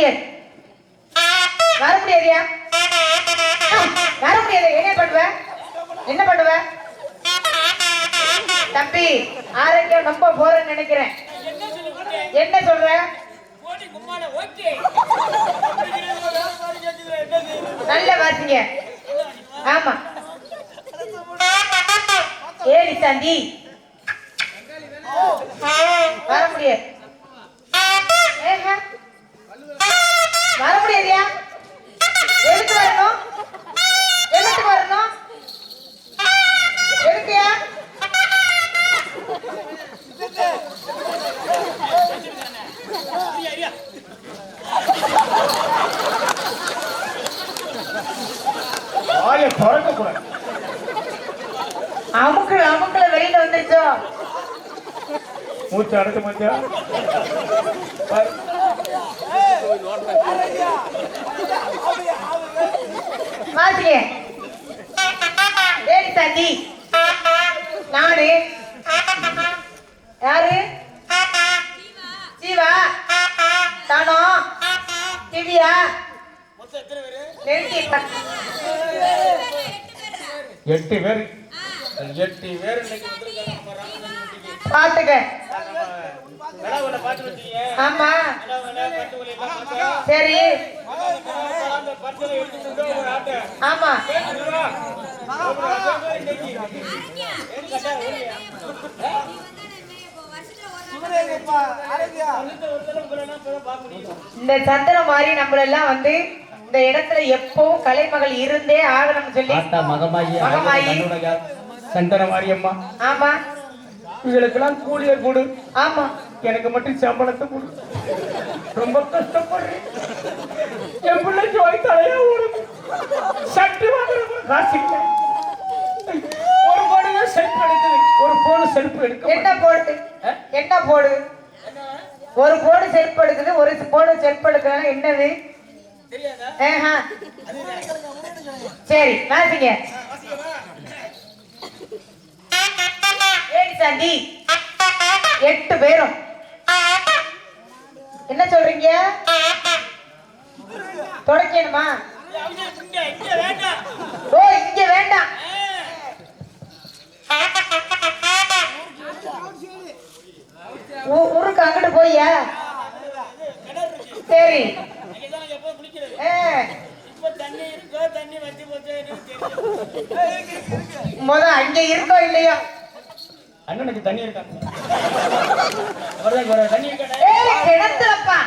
முடியாது வர முடியாதியா வர முடியாது என்ன பண்ணுவ தம்பி ஆரோக்கியம் ரொம்ப போறேன்னு நினைக்கிறேன் என்ன சொல்ற நல்ல வாசிங்க ஆமா ஏடி சாந்தி வர முடியாது வர முடியாதியா எதுக்கு வரணும் எதுக்குயா அமுக்குல வெளியில வந்துருச்சோ மூச்சு அடக்க மாட்டியா வாசிங்க ஏடி சாந்தி நாடு யாரு ஜீவா தானோ திவ்யா எட்டு பேர் பாத்துக்க ஆமா சரி ஆமா இந்த சந்திரம் மாதிரி நம்மள எல்லாம் வந்து இந்த இடத்துல எப்பவும் கலைமகள் இருந்தே ஆகணும் சொல்லி மகமாயி சந்தன மாரியம்மா ஆமா இவங்களுக்கெல்லாம் கூலிய கொடு ஆமா எனக்கு மட்டும் சம்பளத்தை கொடு ரொம்ப கஷ்டப்படுறேன் என் பிள்ளைக்கு வயசாலையா ஓடுது சட்டு வாங்குற காசு இல்லை ஒரு போடுங்க செல்ஃப் எடுக்குது ஒரு போடு செல்ஃப் எடுக்க என்ன போடு ஒரு போடு செல்ஃப் எடுக்குது ஒரு போடு செல்ஃப் எடுக்கிறாங்க என்னது சரி வாசிங்க ஏடி சாந்தி 8 பேரும் என்ன சொல்றீங்க தொடக்கணுமா ஓ இங்க வேண்டாம் ஊருக்கு அங்கிட்டு போய்யா சரி முத அங்க இருக்கோ இல்லையோ அண்ணனுக்கு தண்ணி இருக்காங்க கிணத்துலப்பா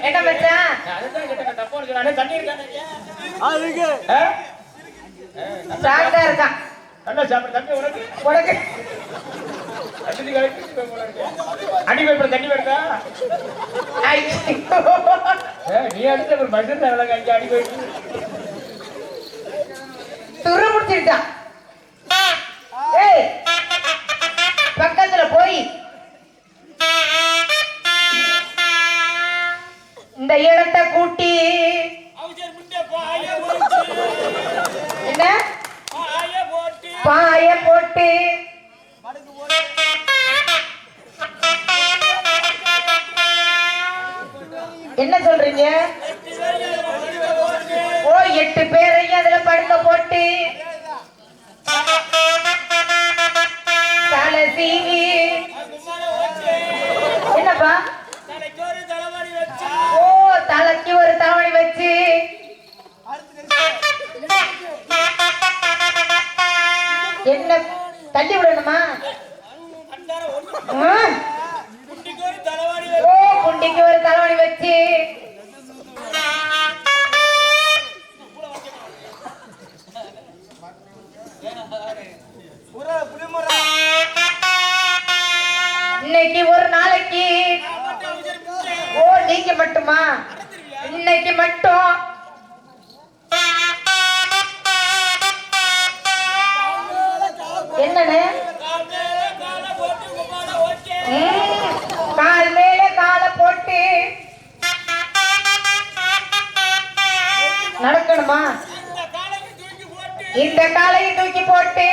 என்ன மச்சான் தண்ணி இருக்காங்க இருக்கான் தண்ணி உனக்கு அடி வைப்ப தண்ணி வருதா நீ அடிச்ச ஒரு மனுஷன் அங்க அடி வைப்பு துரு முடிச்சிருக்கான் பக்கத்துல போய் இந்த இடத்தை கூட்டி என்ன பாய போட்டு என்ன சொல்றீங்க ஓ 8 பேரையும் அதுல படுக்க போட்டு தலை சீவி என்னப்பா ஓ தலைக்கு ஒரு தவணை வச்சு என்ன தள்ளி விடணுமா ஓ குண்டிக்கு ஒரு தலைவணி வச்சு இன்னைக்கு ஒரு நாளைக்கு ஓ நீங்க மட்டுமா இன்னைக்கு மட்டும் என்னன்னு கால் மேல காலை போட்டு நடக்கணுமா இந்த காலையை தூக்கி போட்டு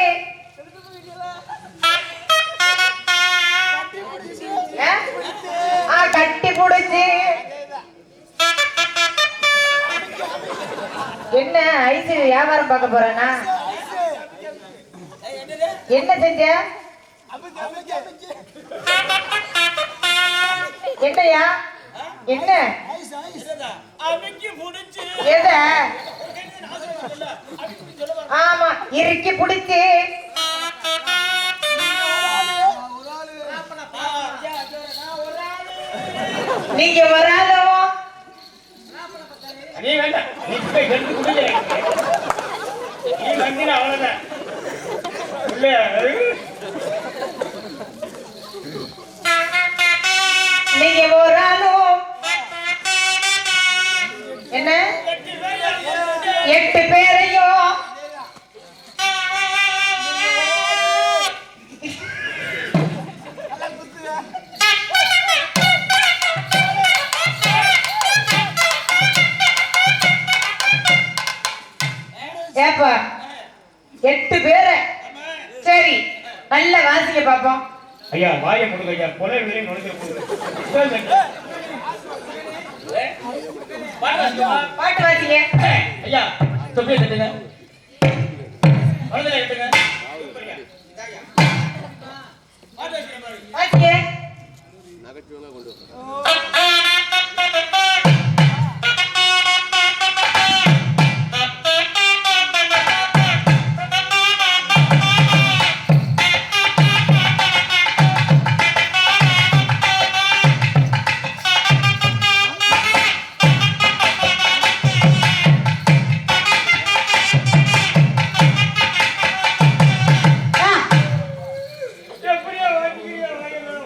கட்டி புடிச்சு என்ன ஐஸ் வியாபாரம் பார்க்க போறானா? என்ன செஞ்ச? என்னையா? என்ன? எத? ஆமா, இறுக்கி பிடிச்சி நீங்க வராலும் நீ வேண்டாம், நீ போய் எடுத்து குடிங்க. நீ வந்தீனா அவ்வளவுதான். நீங்க வராலும் என்ன 8 பேரையும் ஏப்பா 8 பேரை சரி நல்ல வாசிக்க பாப்போம். ஐயா வாயை கொடுங்க ஐயா, கொலை விலை நுழைஞ்ச பாட்டு வாசிங்க ஐயா. தொப்பியை தட்டுங்க, வலதுல எடுத்துங்க. வாசிங்க.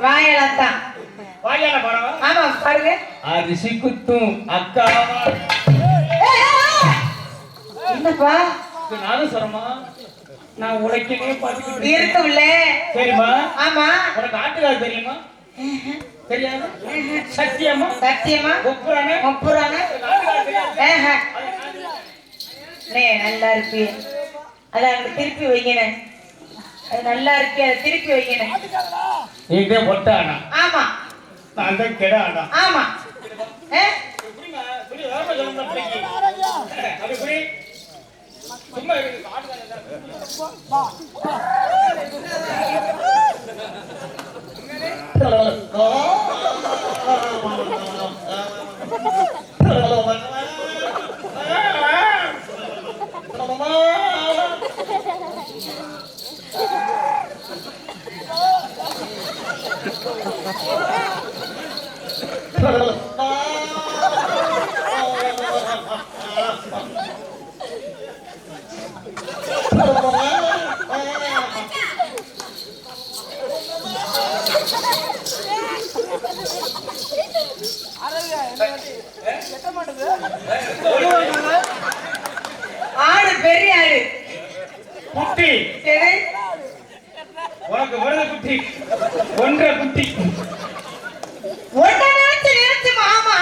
வாயலத்தான் வாயால பாடவா? ஆமா பாருங்க. அரிசி குத்தும் அக்காவா. என்னப்பா நானும் சொல்றமா, நான் உழைக்கவே பார்த்துக்கிட்டு இருக்குல்ல. சரிம்மா. ஆமா உனக்கு ஆட்டுக்கார தெரியுமா? தெரியாது. சத்தியமா? சத்தியமா ஒப்புறானே ஒப்புறாங்க. ஆட்டுக்கார தெரியாது. நல்லா இருக்கு, அதை அங்க திருப்பி வைங்கண்ணே. அது நல்லா இருக்கு, அதை திருப்பி வைங்கண்ணே. நீங்க பொட்டானா? ஆமா நான் தான் கெடானா? ஆமா. புரியுமா? புரிய வேற சொல்லுங்க பிள்ளைக்கு. அது புரி. சும்மா ஆடு பெரிய ஆடு குட்டி. சரி உனக்கு வருது குட்டி, ஒன்றரை குட்டி. ஒன்றை நினைச்சு நினைச்சு மாமா